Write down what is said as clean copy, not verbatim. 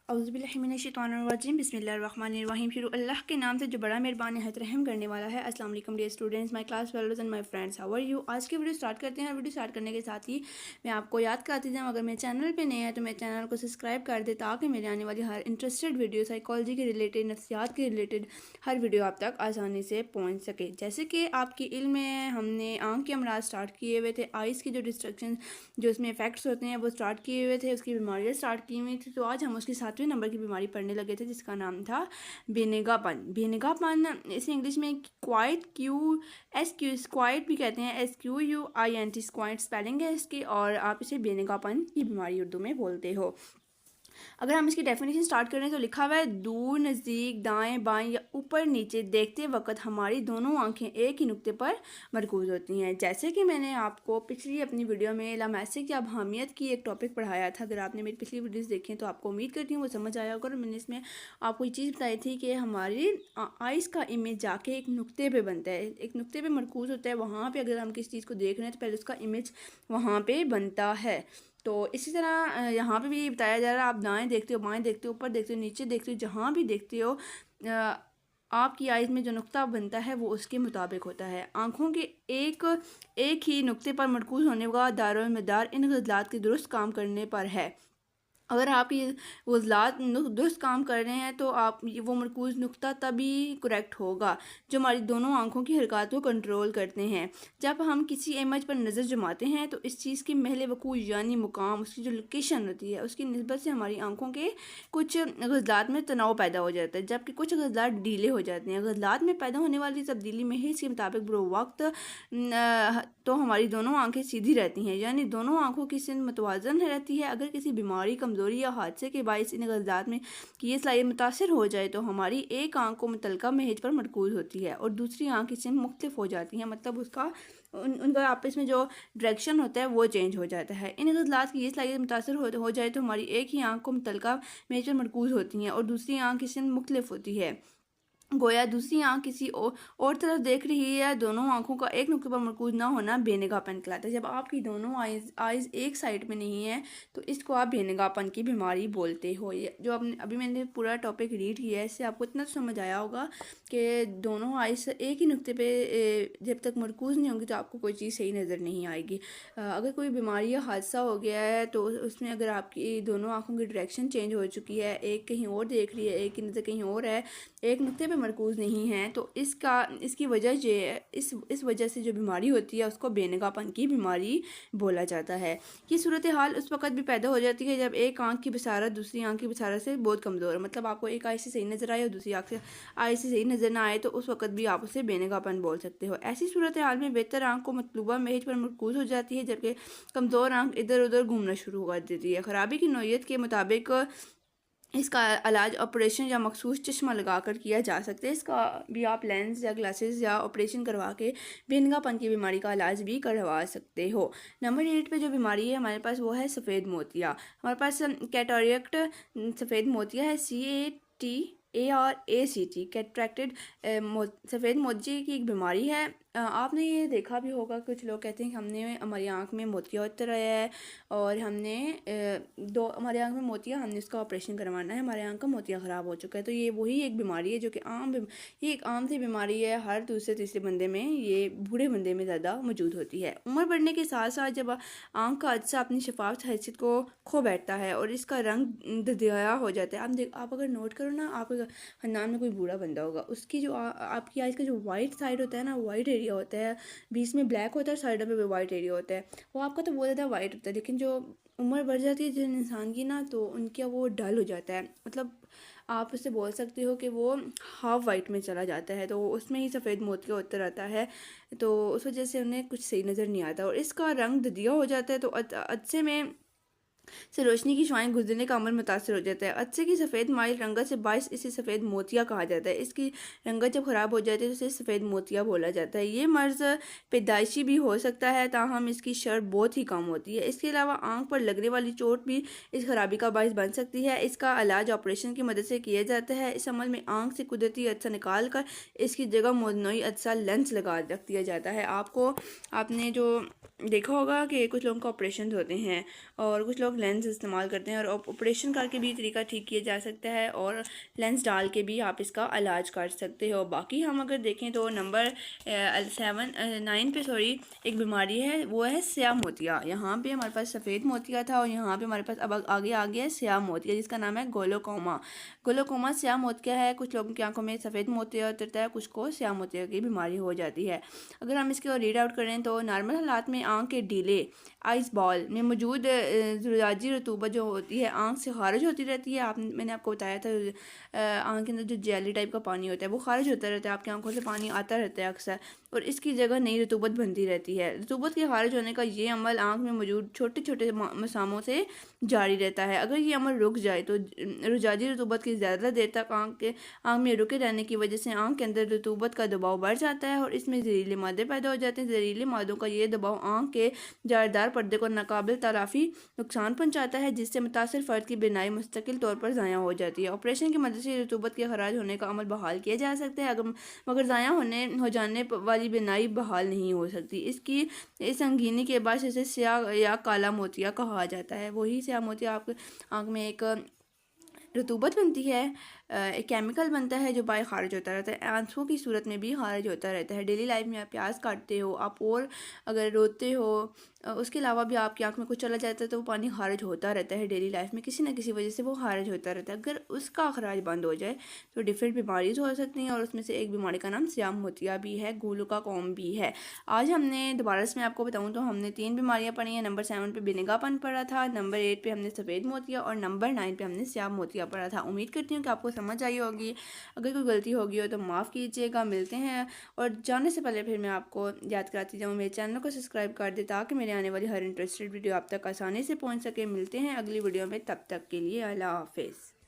औज़ुबिल्लाहिमिनश्शैतानिर्रजीम बिस्मिल्लाहिर्रहमानिर्रहीम। शुरू अल्लाह के नाम से जो बड़ा मेहरबान है रहम करने वाला है। अस्सलाम वालेकुम dear students, my class fellows and my friends, how are you. आज की वीडियो स्टार्ट करते हैं। वीडियो स्टार्ट करने के साथ ही मैं आपको याद कराती हूँ, अगर मेरे चैनल पे नए हैं तो मेरे चैनल को सब्सक्राइब कर दे, ताकि मेरे आने वाली हर इंटरेस्टेड वीडियो साइकोलॉजी के रिलेटेड, नफ्सियात के रिलेटेड हर वीडियो आप तक आसानी से पहुँच सके। जैसे कि आपकी इल्म में हमने आँख के अमराज स्टार्ट किए हुए थे, आइज़ की जो डिस्ट्रक्शन जो इसमें इफेक्ट्स होते हैं वो स्टार्ट किए हुए थे, उसकी बीमारियाँ स्टार्ट की हुई थी। तो आज हम उसकी 7वें नंबर की बीमारी पढ़ने लगे थे, जिसका नाम था बेनेगापन। बेनेगापन इसे इंग्लिश में क्वाइट स्क्वाइट भी कहते हैं, SQUINT स्क्वाइट स्पेलिंग है इसकी, और आप इसे बेनेगापन की बीमारी उर्दू में बोलते हो। अगर हम इसकी डेफिनेशन स्टार्ट करें तो लिखा हुआ है, दूर, नज़दीक, दाएं बाएं या ऊपर नीचे देखते वक्त हमारी दोनों आंखें एक ही नुक्ते पर मरकूज होती हैं। जैसे कि मैंने आपको पिछली अपनी वीडियो में लामैसिक या अहमियत की एक टॉपिक पढ़ाया था। अगर आपने मेरी पिछली वीडियोस देखी तो आपको उम्मीद करती हूँ वो समझ आया होगा। और मैंने इसमें आपको ये चीज़ बताई थी कि हमारी आइज़ का इमेज जाके एक नुक्ते पर बनता है, एक नुक्ते पर मरकूज होता है। वहाँ पर अगर हम किसी चीज़ को देख रहे हैं तो पहले उसका इमेज वहाँ पर बनता है। तो इसी तरह यहाँ पे भी बताया जा रहा है, आप दाएं देखते हो, बाएं देखते हो, ऊपर देखते हो, नीचे देखते हो, जहाँ भी देखते हो आपकी आइज़ में जो नुक्ता बनता है वो उसके मुताबिक होता है। आँखों के एक ही नुक्ते पर मरकूज़ होने का दारोमदार इन गज़लात के दुरुस्त काम करने पर है। अगर आप ये वज़लात दुरुस्त काम कर रहे हैं तो आप वो मरकूज़ नुक्ता तभी करेक्ट होगा जो हमारी दोनों आँखों की हरकत को कंट्रोल करते हैं। जब हम किसी इमेज पर नज़र जमाते हैं तो इस चीज़ की महल वकूअ यानी मुकाम, उसकी जो लोकेशन होती है, उसकी निस्बत से हमारी आँखों के कुछ गज़लात में तनाव पैदा हो जाता है, जबकि कुछ गज़लात डीले हो जाते हैं। गज़लात में पैदा होने वाली तब्दीली महज के मुताबिक बरो वक्त तो हमारी दोनों आँखें सीधी रहती हैं, यानी दोनों आँखों की सिंध मतवाज़न रहती है। अगर किसी बीमारी, कमज़ोरी या हादसे के बायस इन गज़लात में की ये सलाहियत मुतासर हो जाए तो हमारी एक आँख को मुतलका महज पर मरकूज होती है और दूसरी आँख की सिंध मुख्तलिफ हो जाती है, मतलब उसका उनका आपस में जो डायरेक्शन होता है वो चेंज हो जाता है। इन गज़लात की ये सलाहियत मुतासर हो जाए तो हमारी एक ही आँख को मुतलका महज पर मरकूज होती हैं और दूसरी आँख की सिंध मुख्तलिफ होती है, गोया दूसरी आँख किसी और तरफ देख रही है। दोनों आँखों का एक नुक्ते पर मरकूज ना होना बेनेगापन कहलाता है। जब आपकी दोनों आइज़ एक साइड में नहीं है तो इसको आप बेनेगापन की बीमारी बोलते हो। ये जो आपने अभी मैंने पूरा टॉपिक रीड किया है, इससे आपको इतना समझ आया होगा कि दोनों आइज़ एक ही नुक्ते पे जब तक मरकूज नहीं होंगी तो आपको कोई चीज़ सही नज़र नहीं आएगी। अगर कोई बीमारी या हादसा हो गया है तो उसमें अगर आपकी दोनों आँखों की डायरेक्शन चेंज हो चुकी है, एक कहीं और देख रही है, एक की नज़र कहीं और है, एक नुक्ते पे मरकूज़ नहीं है, तो इसकी वजह जो है, इस वजह से जो बीमारी होती है उसको बेनकापन की बीमारी बोला जाता है। ये सूरत हाल उस वक़्त भी पैदा हो जाती है जब एक आँख की बसारत दूसरी आँख की बसारत से बहुत कमज़ोर है, मतलब आपको एक आँख से सही नज़र आए और दूसरी आँख से सही नज़र ना आए तो उस वक़्त भी आप उसे बेनकापन बोल सकते हो। ऐसी सूरत हाल में बेहतर आँख को मतलूबा महज पर मरकूज़ हो जाती है, जबकि कमज़ोर आँख इधर उधर घूमना शुरू कर देती है। ख़राबी की नौइयत के मुताबिक इसका इलाज ऑपरेशन या मखसूस चश्मा लगाकर किया जा सकता है। इसका भी आप लेंस या ग्लासेस या ऑपरेशन करवा के बेनकापन की बीमारी का इलाज भी करवा सकते हो। नंबर 8 पे जो बीमारी है हमारे पास वो है सफ़ेद मोतिया। हमारे पास कैटरेक्ट सफ़ेद मोतिया है, CATARACT कैटरेक्टेड सफ़ेद मोतिया की एक बीमारी है। आपने ये देखा भी होगा, कुछ लोग कहते हैं कि हमारी आँख में मोतिया उतर आया है और हमारी आँख में मोतिया, हमने उसका ऑपरेशन करवाना है, हमारे आँख का मोतिया ख़राब हो चुका है। तो ये वही एक बीमारी है जो कि ये एक आम सी बीमारी है, हर दूसरे तीसरे बंदे में, ये बूढ़े बंदे में ज़्यादा मौजूद होती है। उम्र बढ़ने के साथ साथ जब आँख का अज्जा अपनी शफाफ हैसियत को खो बैठता है और इसका रंग धुंधला हो जाता है। आप अगर नोट करो ना, आपके खानदान में कोई बूढ़ा बंदा होगा, उसकी जो आपकी आइज़ का जो वाइट साइड होता है ना, वाइट एरिया होता है, बीच में ब्लैक होता है, साइडों पे भी वाइट एरिया होता है, वो आपका तो बहुत ज़्यादा वाइट होता है। लेकिन जो उम्र बढ़ जाती है जिन इंसान की ना, तो उनका वो डल हो जाता है, मतलब आप उससे बोल सकते हो कि वो हाफ वाइट में चला जाता है, तो उसमें ही सफ़ेद मोतिया उतर आता है, तो उस वजह से उन्हें कुछ सही नज़र नहीं आता और इसका रंग धुंधला हो जाता है। तो अच्छे में से रोशनी की शुआएं गुजरने का अमल मुतासर हो जाता है। अच्छे की सफ़ेद माइल रंगत से बाइस इसे सफ़ेद मोतिया कहा जाता है। इसकी रंगत जब ख़राब हो जाती है तो इसे सफ़ेद मोतिया बोला जाता है। ये मर्ज़ पैदाइशी भी हो सकता है, ताहम इसकी शर्त बहुत ही कम होती है। इसके अलावा आँख पर लगने वाली चोट भी इस खराबी का बाइस बन सकती है। इसका इलाज ऑपरेशन की मदद से किया जाता है। इस अमल में आँख से कुदरती अज्जा निकाल कर इसकी जगह मौजूद अज्जा लेंस लगा रख दिया जाता है। आपने जो देखा होगा कि कुछ लोगों का ऑपरेशन होते हैं और कुछ लोग लेंस इस्तेमाल करते हैं और ऑपरेशन करके भी तरीका ठीक किया जा सकता है और लेंस डाल के भी आप इसका इलाज कर सकते हो। बाकी हम अगर देखें तो नंबर 9 पे एक बीमारी है, वो है स्याह मोतिया। यहाँ पे हमारे पास सफ़ेद मोतिया था और यहाँ पे हमारे पास अब आगे आ गया है स्याह मोतिया, जिसका नाम है ग्लूकोमा। ग्लूकोमा स्याह मोतिया है। कुछ लोगों की आंखों में सफ़ेद मोतिया उतरता है, कुछ को स्याह मोतिया की बीमारी हो जाती है। अगर हम इसके रीड आउट करें तो नॉर्मल हालात में आंख के डीले आइस बॉल में मौजूद ज़ुजाजी रतूबत जो होती है आंख से खारिज होती रहती है। मैंने आपको बताया था आंख के अंदर जो जेली टाइप का पानी होता है वो खारिज होता रहता है, आपकी आंखों से पानी आता रहता है अक्सर, और इसकी जगह नई रतूबत बनती रहती है। रतूबत के खारिज होने का ये अमल आंख में मौजूद छोटे छोटे मसामों से जारी रहता है। अगर ये अमल रुक जाए तो ज़ुजाजी रतूबत की ज़्यादा देर तक आंख में रुके रहने की वजह से आंख के अंदर रतूबत का दबाव बढ़ जाता है और इसमें जहरीले मादे पैदा हो जाते हैं। जहरीले मादों का ये दबाव आंख के जारदार पर्दे को नाकाबिल तलाफी नुकसान पहुंचाता है, जिससे मुतासिर फ़र्द की बीनाई मुस्तकिल तौर पर ज़ाया हो जाती है। ऑपरेशन की मदद से रतूबत के खराज होने का अमल बहाल किया जा सकता है, मगर ज़ाया हो जाने वाली बीनाई बहाल नहीं हो सकती। इस संगीनी के बाद इसे स्याह या काला मोतिया कहा जाता है। वही स्याह मोतिया आपके आँख में एक रतूबत बनती है, एक केमिकल बनता है जो बाहर खारिज होता रहता है, आंसुओं की सूरत में भी खारिज होता रहता है। डेली लाइफ में आप प्याज काटते हो, आप और अगर रोते हो, उसके अलावा भी आपकी आंख में कुछ चला जाता है तो वो पानी खारिज होता रहता है। डेली लाइफ में किसी न किसी वजह से वो खारिज होता रहता है। अगर उसका अखराज बंद हो जाए तो डिफरेंट बीमारीज हो सकती हैं और उसमें से एक बीमारी का नाम स्याह मोतिया भी है, ग्लूकोमा भी है। आज हमने दोबारा से मैं आपको बताऊँ तो हमने 3 बीमारियाँ पढ़ी हैं। नंबर 7 पे बिनेगापन पढ़ा था, नंबर 8 पे हमने सफ़ेद मोतिया और नंबर 9 पे हमने स्याह मोतिया पढ़ा था। उम्मीद करती हूँ कि आपको समझ आई होगी। अगर कोई गलती होगी हो तो माफ़ कीजिएगा। मिलते हैं, और जाने से पहले फिर मैं आपको याद कराती जाऊँ मेरे चैनल को सब्सक्राइब कर दे ताकि मेरे आने वाली हर इंटरेस्टेड वीडियो आप तक आसानी से पहुँच सके। मिलते हैं अगली वीडियो में, तब तक के लिए अल्लाह हाफिज़।